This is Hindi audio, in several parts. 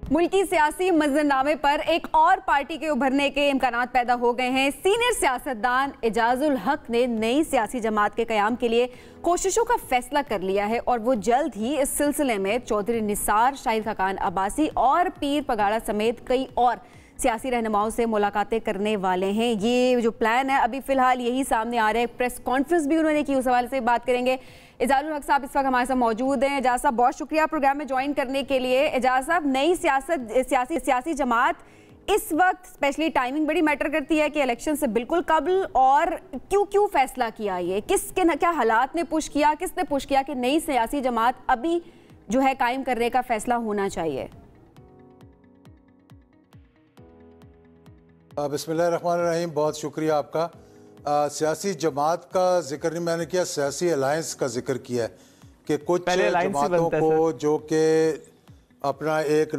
मुल्की सियासी मंजरनामे पर एक और पार्टी के उभरने के इम्कानात पैदा हो गए हैं। सीनियर सियासतदान एजाजुल हक ने नई सियासी जमात के क़याम के लिए कोशिशों का फैसला कर लिया है और वो जल्द ही इस सिलसिले में चौधरी निसार, शाहिद खाकान अब्बासी और पीर पगाड़ा समेत कई और सियासी रहनुमाओं से मुलाकातें करने वाले हैं। ये जो प्लान है अभी फ़िलहाल यही सामने आ रहा है। प्रेस कॉन्फ्रेंस भी उन्होंने की, उस हवाले से बात करेंगे। एजाजुल हक साहब इस वक्त हमारे साथ मौजूद हैं। एजाज साहब बहुत शुक्रिया प्रोग्राम में ज्वाइन करने के लिए। एजाज साहब, नई सियासी जमात इस वक्त स्पेशली टाइमिंग बड़ी मैटर करती है कि इलेक्शन से बिल्कुल कबल, और क्यों फैसला किया, ये किसके क्या हालात ने पुश किया, किसने पुश किया कि नई सियासी जमात अभी जो है कायम करने का फैसला होना चाहिए? बिस्मिल्लाहिर्रहमानिर्रहीम, बहुत शुक्रिया आपका। सियासी जमात का जिक्र नहीं मैंने किया, सियासी अलायंस का जिक्र किया है कि कुछ जमातों को जो कि अपना एक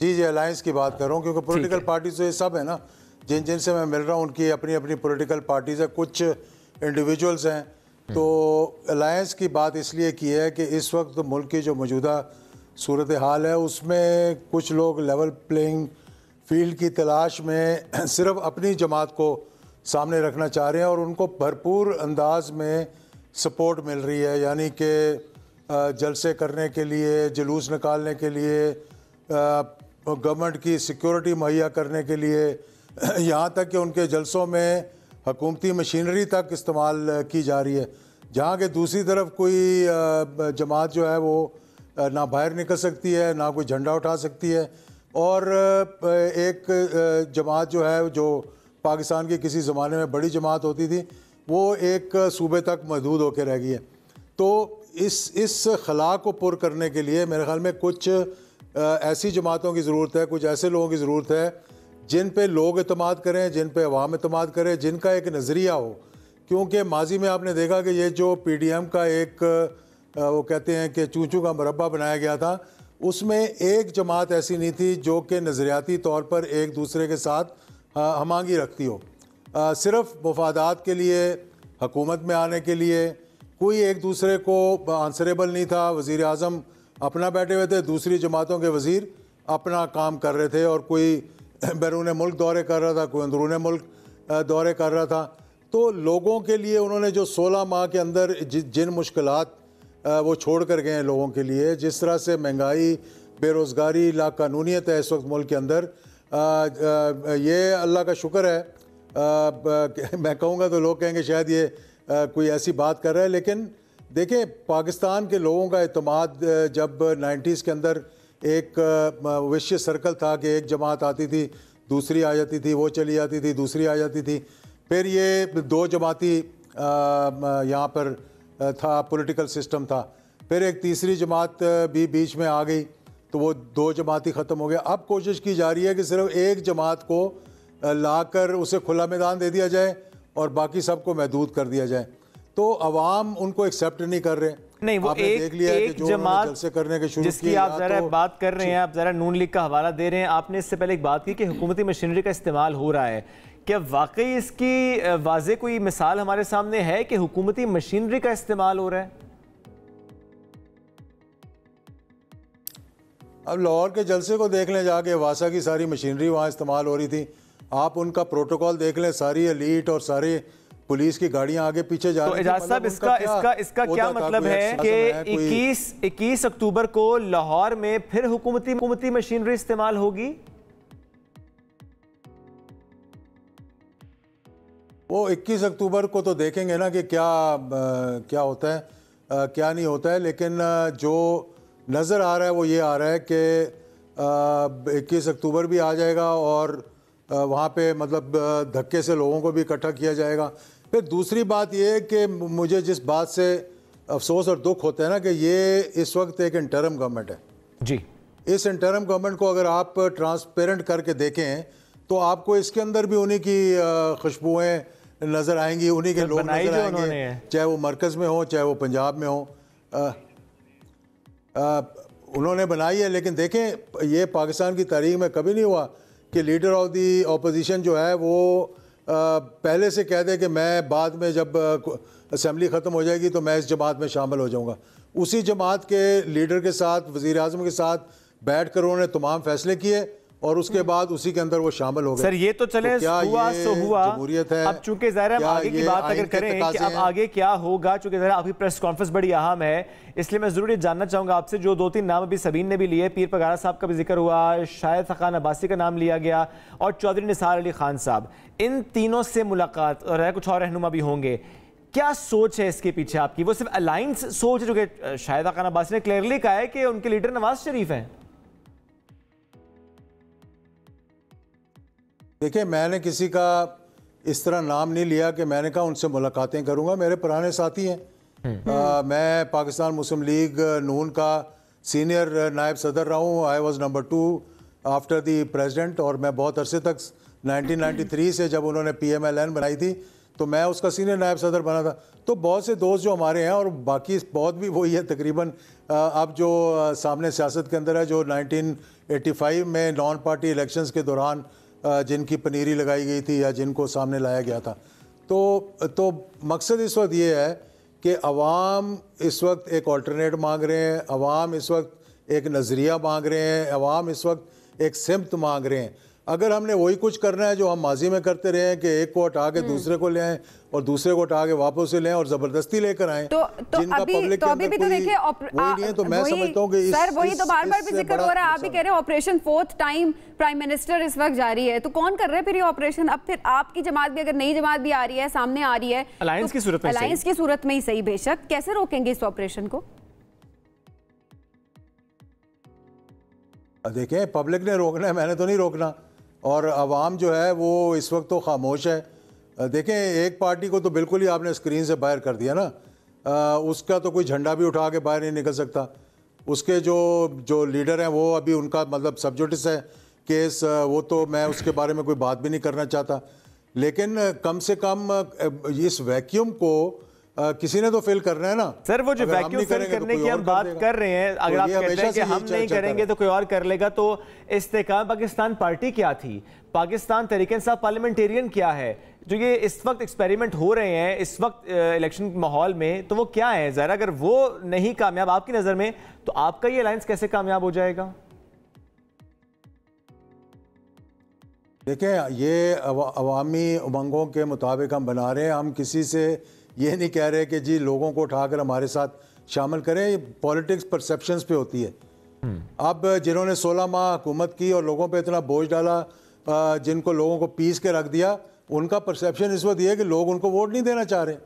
जी अलायंस की बात कर रहा हूँ, क्योंकि पॉलिटिकल पार्टीज तो ये सब है ना, जिनसे मैं मिल रहा हूँ उनकी अपनी अपनी पॉलिटिकल पार्टीज है, कुछ इंडिविजुअल्स हैं। तो अलायंस की बात इसलिए की है कि इस वक्त मुल्क की जो मौजूदा सूरत हाल है उसमें कुछ लोग लेवल प्लेइंग फील्ड की तलाश में सिर्फ अपनी जमात को सामने रखना चाह रहे हैं और उनको भरपूर अंदाज में सपोर्ट मिल रही है, यानी कि जलसे करने के लिए, जुलूस निकालने के लिए, गवर्नमेंट की सिक्योरिटी मुहैया करने के लिए, यहाँ तक कि उनके जलसों में हुकूमती मशीनरी तक इस्तेमाल की जा रही है। जहाँ कि दूसरी तरफ कोई जमात जो है वो ना बाहर निकल सकती है, ना कोई झंडा उठा सकती है, और एक जमात जो है जो पाकिस्तान की किसी ज़माने में बड़ी जमात होती थी वो एक सूबे तक महदूद होकर रह गई है। तो इस खला को पुर करने के लिए मेरे ख्याल में कुछ ऐसी जमातों की ज़रूरत है, कुछ ऐसे लोगों की ज़रूरत है जिन पे लोग एतमाद करें, जिन पे अवाम एतमाद करें, जिनका एक नज़रिया हो। क्योंकि माजी में आपने देखा कि ये जो PDM का एक वो कहते हैं कि चूचू का मुरब्बा बनाया गया था, उसमें एक जमात ऐसी नहीं थी जो कि नज़रियाती तौर पर एक दूसरे के साथ हमांगी रखती हो। सिर्फ मफादात के लिए, हुकूमत में आने के लिए कोई एक दूसरे को आंसरेबल नहीं था। वज़ीर आज़म अपना बैठे हुए थे, दूसरी जमातों के वज़ीर अपना काम कर रहे थे, और कोई बैरून मुल्क दौरे कर रहा था, कोई अंदरून मुल्क दौरे कर रहा था। तो लोगों के लिए उन्होंने जो 16 माह के अंदर जिन मुश्किलात वो छोड़ कर गए हैं लोगों के लिए, जिस तरह से महंगाई, बेरोज़गारी, लाकानूनियत है इस वक्त मुल्क के अंदर, ये अल्लाह का शुक्र है। मैं कहूँगा तो लोग कहेंगे शायद ये कोई ऐसी बात कर रहा है, लेकिन देखें पाकिस्तान के लोगों का एतमाद जब 90s के अंदर एक विश्व सर्कल था कि एक जमात आती थी, दूसरी आ जाती थी, वो चली जाती थी, दूसरी आ जाती थी, फिर ये दो जमाती यहाँ पर था, पॉलिटिकल सिस्टम था, फिर एक तीसरी जमात भी बीच में आ गई, तो वो दो जमाती ख़त्म हो गया। अब कोशिश की जा रही है कि सिर्फ एक जमात को लाकर उसे खुला मैदान दे दिया जाए और बाकी सबको महदूद कर दिया जाए। तो अवाम उनको एक्सेप्ट नहीं कर रहे। नहीं, वो एक जमात जलसे करने के शुरू जिसकी आप ज़रा बात कर रहे हैं, आप ज़रा नून लीग का हवाला दे रहे हैं। आपने इससे पहले एक बात की कि हुकूमती मशीनरी का इस्तेमाल हो रहा है। क्या वाकई इसकी वाज़े कोई मिसाल हमारे सामने है कि हुकूमती मशीनरी का इस्तेमाल हो रहा है? अब लाहौर के जलसे को देख लें जाके, वासा की सारी मशीनरी वहाँ इस्तेमाल हो रही थी। आप उनका प्रोटोकॉल देख लें, सारी एलीट और सारे पुलिस की गाड़ियां आगे पीछे जा रही हैं। तो एजाज साहब, इसका क्या मतलब है कि 21 अक्टूबर को लाहौर में फिर हुकूमती मशीनरी इस्तेमाल होगी? वो 21 अक्टूबर को तो देखेंगे ना कि क्या होता है, क्या नहीं होता है। लेकिन जो नज़र आ रहा है वो ये आ रहा है कि 21 अक्टूबर भी आ जाएगा और वहाँ पे मतलब धक्के से लोगों को भी इकट्ठा किया जाएगा। फिर दूसरी बात ये है कि मुझे जिस बात से अफसोस और दुख होता है ना कि ये इस वक्त एक इंटरम गवर्नमेंट है जी। इस इंटरम गवर्नमेंट को अगर आप ट्रांसपेरेंट करके देखें तो आपको इसके अंदर भी उन्हीं की खुशबुएँ नज़र आएंगी, उन्हीं के लोग नज़र आएंगे, चाहे वो मरकज़ में हो चाहे वो पंजाब में हो। उन्होंने बनाई है, लेकिन देखें ये पाकिस्तान की तारीख में कभी नहीं हुआ कि लीडर ऑफ दी अपोजिशन जो है वो पहले से कह दे कि मैं बाद में जब असेंबली ख़त्म हो जाएगी तो मैं इस जमात में शामिल हो जाऊंगा। उसी जमात के लीडर के साथ, वज़ीर आज़म के साथ बैठकर उन्होंने तमाम फैसले किए और उसके बाद उसी के अंदर वो शामिल हो गए। सर ये तो चले तो हुआ सो हुआ, जमहूरियत है। अब चूंकि ज़रा हम आगे की बात अगर करें कि अब आगे क्या होगा, चूंकि ज़रा आपकी प्रेस कॉन्फ्रेंस बड़ी अहम है, इसलिए मैं जरूर ये जानना चाहूंगा आपसे, जो 2-3 नाम अभी सबीन ने भी लिए, पीर पगारा साहब का भी जिक्र हुआ, शायद फ़खान अब्बासी का नाम लिया गया और चौधरी निसार अली खान साहब, इन तीनों से मुलाकात और कुछ और रहनुमा भी होंगे, क्या सोच है इसके पीछे आपकी? वो सिर्फ अलायंस सोच है, जो कि शायद फ़खान अब्बासी ने क्लियरली कहा है कि उनके लीडर नवाज शरीफ हैं? देखिए, मैंने किसी का इस तरह नाम नहीं लिया कि मैंने कहा उनसे मुलाकातें करूंगा। मेरे पुराने साथी हैं। मैं पाकिस्तान मुस्लिम लीग नून का सीनियर नायब सदर रहा हूँ। I was number 2 after the president, और मैं बहुत अरसे तक 1993 से जब उन्होंने PMLN बनाई थी तो मैं उसका सीनियर नायब सदर बना था। तो बहुत से दोस्त जो हमारे हैं, और बाकी बहुत भी वही है तकरीबन। अब जो सामने सियासत के अंदर है, जो 1985 में नॉन पार्टी इलेक्शंस के दौरान जिनकी पनीरी लगाई गई थी या जिनको सामने लाया गया था, तो मकसद इस वक्त ये है कि अवाम इस वक्त एक ऑल्टरनेट मांग रहे हैं, अवाम इस वक्त एक नज़रिया मांग रहे हैं, अवाम इस वक्त एक सिमत मांग रहे हैं। अगर हमने वही कुछ करना है जो हम माजी में करते रहे हैं कि एक को हटा के दूसरे को ले आएं और दूसरे को हटा के वापस से लें और जबरदस्ती लेकर आएं, तो अभी तो देखिए वही नहीं है, तो मैं समझता हूं कि सर वही तो बार-बार भी जिक्र हो रहा है। आप भी कह रहे हैं operation 4th time prime minister इस वक्त जारी है, तो कौन कर रहे हैं फिर ये ऑपरेशन? अब फिर आपकी जमात भी, अगर नई जमात भी आ रही है, सामने आ रही है, अलायंस की सूरत में ही सही, बेशक, कैसे रोकेंगे इस ऑपरेशन को? देखें, पब्लिक ने रोकना है, मैंने तो नहीं रोकना। और अवाम जो है वो इस वक्त तो खामोश है। देखें, एक पार्टी को तो बिल्कुल ही आपने स्क्रीन से बाहर कर दिया ना। उसका तो कोई झंडा भी उठा के बाहर नहीं निकल सकता। उसके जो लीडर हैं वो अभी उनका मतलब सब जुडिस है केस, वो तो मैं उसके बारे में कोई बात भी नहीं करना चाहता। लेकिन कम से कम इस वैक्यूम को किसी ने तो फिल करना है ना सर। वो जो वैक्यूम फिल करने की हम बात कर रहे हैं, अगर आप कहते हैं कि हम नहीं करेंगे तो कोई और कर लेगा, तो इस्तेकाम पाकिस्तान पार्टी क्या थी, पाकिस्तान तहरीक इंसाफ पार्लियामेंटेरियन क्या है, जो ये इस वक्त एक्सपेरिमेंट हो रहे हैं इस वक्त इलेक्शन माहौल में, तो वो क्या है? जरा अगर वो नहीं कामयाब आपकी नजर में, तो आपका ये अलायंस कैसे कामयाब हो जाएगा? देखें, ये अवामी उमंगों के मुताबिक हम बना रहे हैं। हम किसी से ये नहीं कह रहे कि जी लोगों को उठाकर हमारे साथ शामिल करें। ये पॉलिटिक्स परसेप्शंस पे होती है। अब जिन्होंने 16 माह हुकूमत की और लोगों पे इतना बोझ डाला, जिनको लोगों को पीस के रख दिया, उनका परसेप्शन इस वक्त ये है कि लोग उनको वोट नहीं देना चाह रहे।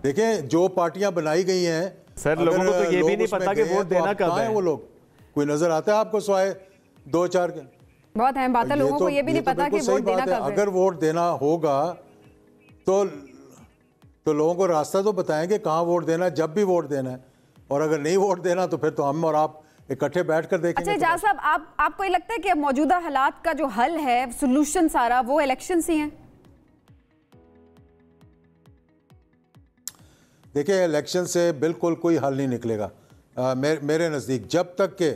देखें, जो पार्टियां बनाई गई हैं सर, लोगों को तो ये भी नहीं पता कि वोट देना कब है। वो लोग कोई नजर आता है आपको स्वाय 2-4 के? बहुत अहम बात है, लोगों को ये भी नहीं पता कि वोट देना कब है। अगर वोट देना होगा तो लोगों को रास्ता तो बताएंगे कहाँ वोट देना है, जब भी वोट देना है। और अगर नहीं वोट देना तो फिर तो हम और आप इकट्ठे बैठकर देखेंगे। अच्छा एजाज साहब, आपको ये लगता है कि मौजूदा हालात का जो हल है, सोल्यूशन सारा वो इलेक्शंस ही हैं? देखिए, इलेक्शन से बिल्कुल कोई हल नहीं निकलेगा मेरे नज़दीक, जब तक के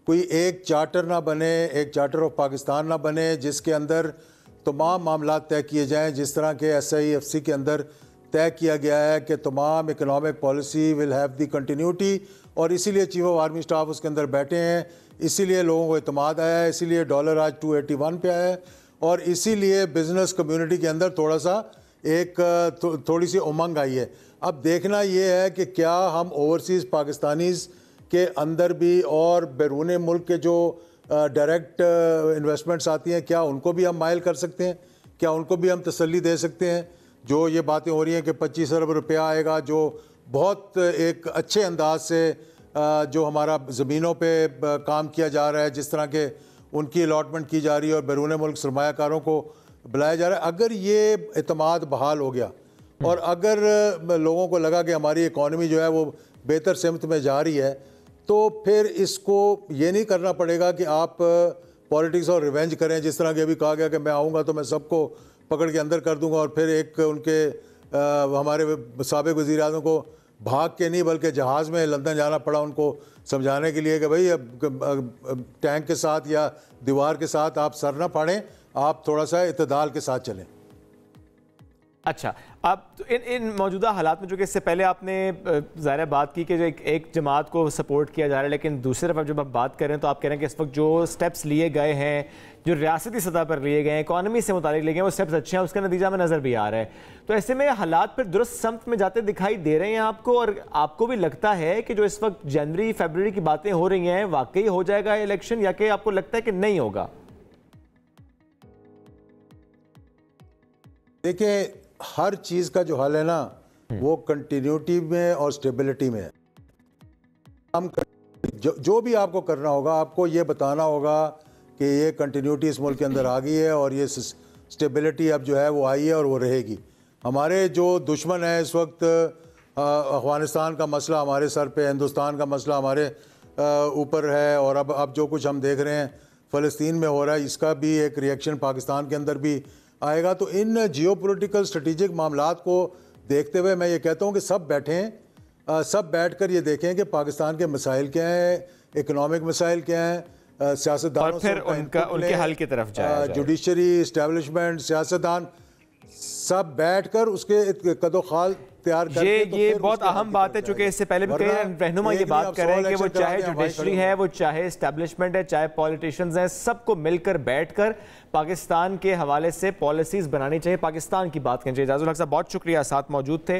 कोई एक चार्टर ना बने, एक चार्टर ऑफ पाकिस्तान ना बने जिसके अंदर तमाम मामला तय किए जाएं, जिस तरह के SIFC के अंदर तय किया गया है कि तमाम economic policy will have the continuity, और इसीलिए चीफ ऑफ आर्मी स्टाफ उसके अंदर बैठे हैं, इसीलिए लोगों को इत्मीनान आया है, इसीलिए डॉलर आज 281 पे आया है, और इसीलिए बिजनेस कम्युनिटी के अंदर थोड़ा सा एक थोड़ी सी उमंग आई है। अब देखना ये है कि क्या हम ओवरसीज़ पाकिस्तानीज़ के अंदर भी और बैरून मुल्क के जो डायरेक्ट इन्वेस्टमेंट्स आती हैं, क्या उनको भी हम माइल कर सकते हैं, क्या उनको भी हम तसल्ली दे सकते हैं? जो ये बातें हो रही हैं कि 25 अरब रुपया आएगा, जो बहुत एक अच्छे अंदाज से जो हमारा ज़मीनों पे काम किया जा रहा है, जिस तरह के उनकी अलॉटमेंट की जा रही है और बैरून मुल्क सरमायाकारों को बुलाया जा रहा है, अगर ये इत्मीनान बहाल हो गया और अगर लोगों को लगा कि हमारी इकॉनमी जो है वो बेहतर सिमत में जा रही है, तो फिर इसको ये नहीं करना पड़ेगा कि आप पॉलिटिक्स और रिवेंज करें। जिस तरह के अभी कहा गया कि मैं आऊँगा तो मैं सबको पकड़ के अंदर कर दूंगा, और फिर एक उनके हमारे साबिक वज़ीर आज़म को भाग के नहीं बल्कि जहाज़ में लंदन जाना पड़ा उनको समझाने के लिए कि भाई अब टैंक के साथ या दीवार के साथ आप सर ना फाड़ें, आप थोड़ा सा इत्तेदाल के साथ चलें। अच्छा, आप तो इन मौजूदा हालात में, जो कि इससे पहले आपने ज़ाहिर बात की कि जो एक जमात को सपोर्ट किया जा रहा है, लेकिन दूसरी तरफ जब आप बात करें तो आप कह रहे हैं कि इस वक्त जो स्टेप्स लिए गए हैं, जो रियासती सतह पर लिए गए हैं, इकॉनमी से मुतालिक लिए गए हैं, वो स्टेप्स अच्छे हैं, उसका नतीजा में नज़र भी आ रहा है। तो ऐसे में हालात फिर दुरुस्त समत में जाते दिखाई दे रहे हैं आपको, और आपको भी लगता है कि जो इस वक्त जनवरी फरवरी की बातें हो रही हैं वाकई हो जाएगा इलेक्शन, या कि आपको लगता है कि नहीं होगा? देखिए, हर चीज़ का जो हल है ना, वो कंटिन्यूटी में और स्टेबिलिटी में है। हम जो भी आपको करना होगा, आपको ये बताना होगा कि ये कंटिन्यूटी इस मुल्क के अंदर आ गई है और ये स्टेबिलिटी अब जो है वो आई है और वो रहेगी। हमारे जो दुश्मन है इस वक्त, अफगानिस्तान का मसला हमारे सर पे, हिंदुस्तान का मसला हमारे ऊपर है, और अब जो कुछ हम देख रहे हैं फ़लस्तीन में हो रहा है, इसका भी एक रिएक्शन पाकिस्तान के अंदर भी आएगा। तो इन जियोपॉलिटिकल स्ट्रेटेजिक मामलात को देखते हुए मैं ये कहता हूँ कि सब बैठें, सब बैठकर ये देखें कि पाकिस्तान के मसाइल क्या हैं, इकोनॉमिक मसाइल क्या हैं, सियासतदानों से उनके हल की तरफ जाए, जुडिशरी इस्टेब्लिशमेंट, सियासतदान सब बैठकर उसके कदोखाल तैयार करके। ये बहुत अहम बात है, चूंकि इससे पहले भी कई रहनुमा ये बात कर रहे हैं कि वो चाहे जुडिशरी है, वो चाहे इस्टेब्लिशमेंट है, चाहे पॉलिटिशियंस हैं, सबको मिलकर बैठकर पाकिस्तान के हवाले से पॉलिसीज बनानी चाहिए, पाकिस्तान की बात करनी चाहिए। एजाजुल हक साहब बहुत शुक्रिया, साथ मौजूद थे।